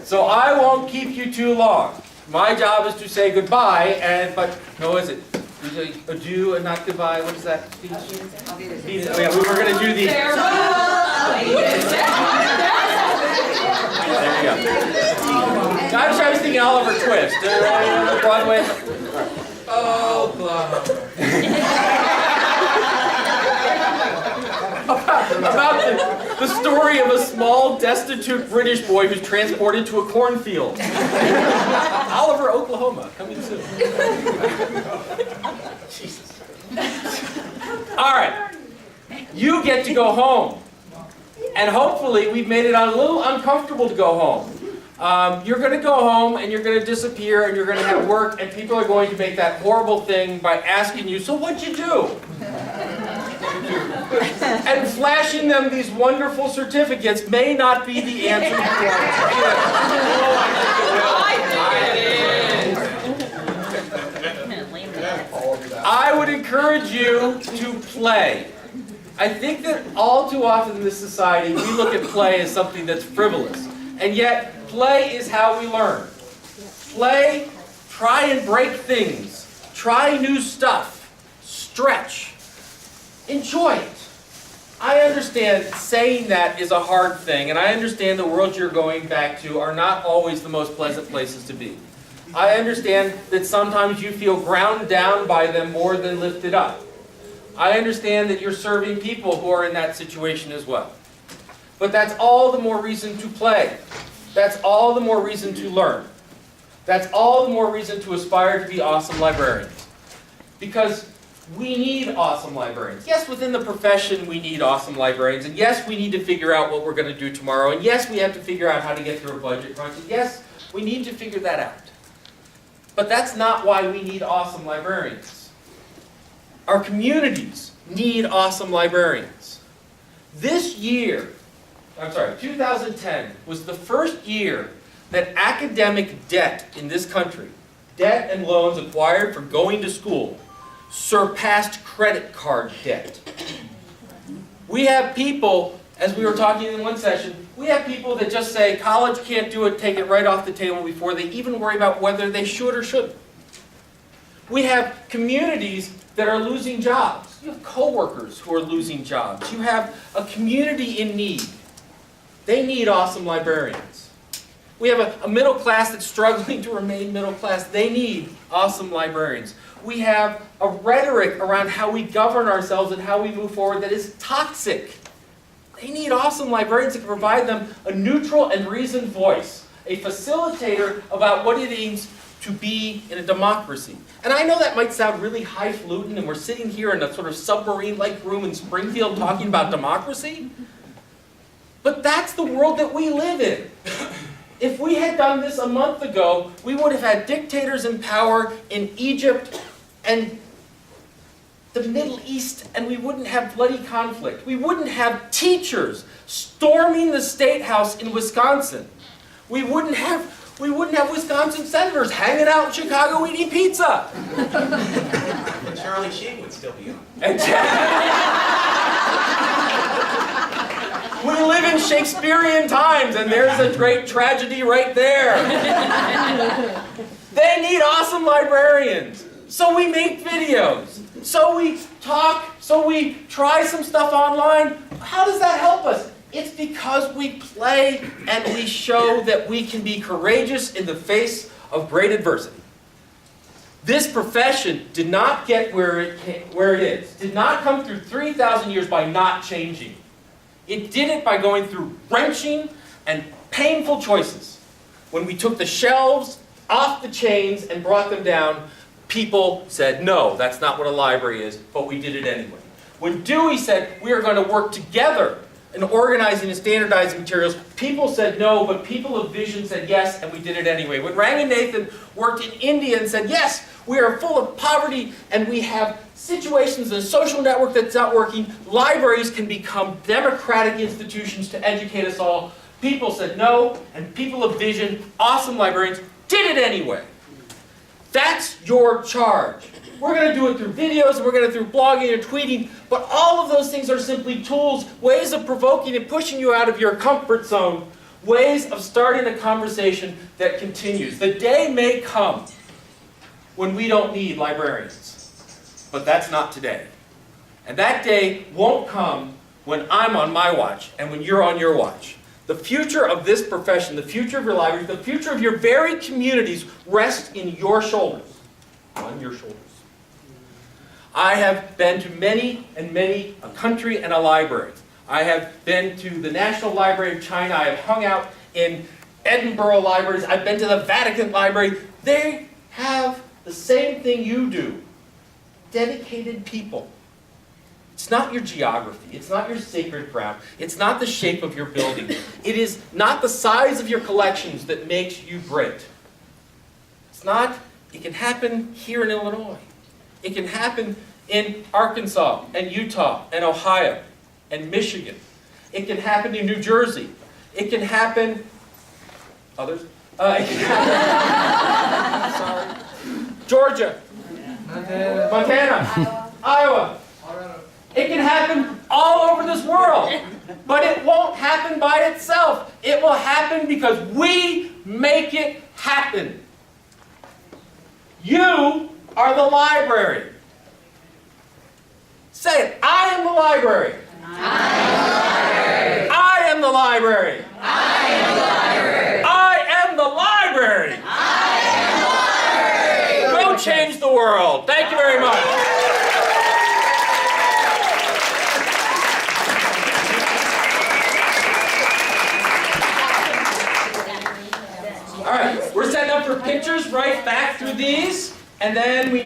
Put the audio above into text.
So I won't keep you too long. My job is to say goodbye, but no, is it? Usually adieu and not goodbye. What is that speech? Oh yeah, we were going to do the. There you go. I was thinking Oliver Twist. Broadway. Oh, blah. About the story of a small, destitute British boy who's transported to a cornfield. Oliver, Oklahoma, coming soon. Jesus. All right, you get to go home. And hopefully we've made it a little uncomfortable to go home. You're going to go home and you're going to disappear and you're going to have work and people are going to make that horrible thing by asking you, so what'd you do? And flashing them these wonderful certificates may not be the answer you want to give. I would encourage you to play. I think that all too often in this society we look at play as something that's frivolous. And yet, play is how we learn. Play, try and break things. Try new stuff. Stretch. Enjoy it. I understand saying that is a hard thing, and I understand the worlds you're going back to are not always the most pleasant places to be. I understand that sometimes you feel ground down by them more than lifted up. I understand that you're serving people who are in that situation as well. But that's all the more reason to play. That's all the more reason to learn. That's all the more reason to aspire to be awesome librarians. Because we need awesome librarians. Yes, within the profession we need awesome librarians. And yes, we need to figure out what we're going to do tomorrow. And yes, we have to figure out how to get through a budget crunch. And yes, we need to figure that out. But that's not why we need awesome librarians. Our communities need awesome librarians. This year, 2010, was the first year that academic debt in this country, debt and loans acquired for going to school, surpassed credit card debt. We have people, as we were talking in one session, we have people that just say college can't do it, take it right off the table before they even worry about whether they should or shouldn't. We have communities that are losing jobs. You have coworkers who are losing jobs. You have a community in need. They need awesome librarians. We have a middle class that's struggling to remain middle class. They need awesome librarians. We have a rhetoric around how we govern ourselves and how we move forward that is toxic. They need awesome librarians that can provide them a neutral and reasoned voice, a facilitator about what it means to be in a democracy. And I know that might sound really highfalutin, and we're sitting here in a sort of submarine-like room in Springfield talking about democracy, but that's the world that we live in. If we had done this a month ago, we would have had dictators in power in Egypt and the Middle East, and we wouldn't have bloody conflict. We wouldn't have teachers storming the State House in Wisconsin. We wouldn't have Wisconsin senators hanging out in Chicago eating pizza. And Charlie Sheen would still be on. We live in Shakespearean times, and there's a great tragedy right there. They need awesome librarians. So we make videos. So we talk. So we try some stuff online. How does that help us? It's because we play and we show that we can be courageous in the face of great adversity. This profession did not get where it is. Did not come through 3,000 years by not changing. It did it by going through wrenching and painful choices. When we took the shelves off the chains and brought them down, people said, no, that's not what a library is, but we did it anyway. When Dewey said, we are going to work together in organizing and standardizing materials, people said no, but people of vision said yes, and we did it anyway. When Ranganathan worked in India and said, yes, we are full of poverty, and we have situations in a social network that's not working, libraries can become democratic institutions to educate us all. People said no, and people of vision, awesome librarians, did it anyway. That's your charge. We're going to do it through videos, and we're going to do it through blogging and tweeting, but all of those things are simply tools, ways of provoking and pushing you out of your comfort zone, ways of starting a conversation that continues. The day may come when we don't need librarians, but that's not today. And that day won't come when I'm on my watch and when you're on your watch. The future of this profession, the future of your libraries, the future of your very communities rests in your shoulders, on your shoulders. I have been to many and many a country and a library. I have been to the National Library of China. I have hung out in Edinburgh libraries. I've been to the Vatican Library. They have the same thing you do. Dedicated people. It's not your geography. It's not your sacred ground. It's not the shape of your building. It is not the size of your collections that makes you great. It's not, it can happen here in Illinois. It can happen in Arkansas and Utah and Ohio and Michigan. It can happen in New Jersey. It can happen, others? It can happen, sorry, Georgia, Montana, Iowa. It can happen all over this world, but it won't happen by itself. It will happen because we make it happen. You are the library. Say it. I am the library. I am the library. I am the library. I am the library. I am the library. Go change the world. Thank you very much. All right, we're setting up for pictures right back through these, and then we